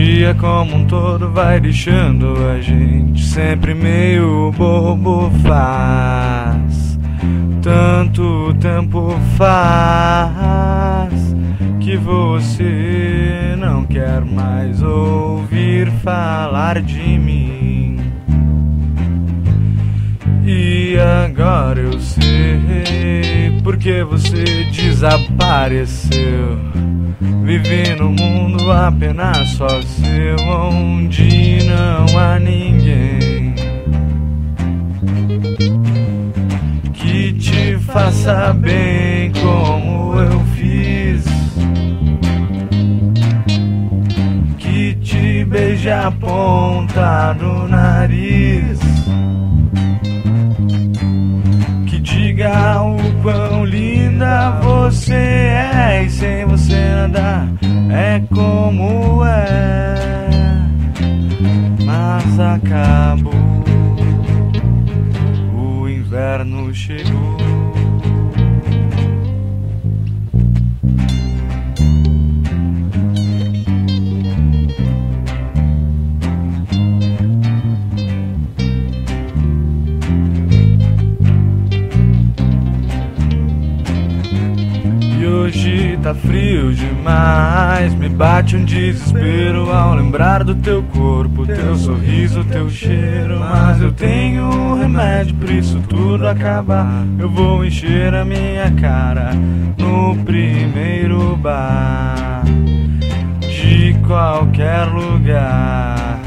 dia como um todo vai deixando a gente sempre meio bobo. Faz tanto tempo faz que você não quer mais ouvir falar de mim. E agora eu sei porque você desapareceu. Vive no mundo apenas só seu, onde não há ninguém que te faça bem como eu fiz, que te beije a ponta do nariz, que diga o quão linda você é, e sem você nada é como é. Mas acabou, o inverno chegou. Hoje tá frio demais, me bate um desespero ao lembrar do teu corpo, teu sorriso, teu cheiro. Mas eu tenho um remédio pra isso tudo acabar. Eu vou encher a minha cara no primeiro bar de qualquer lugar.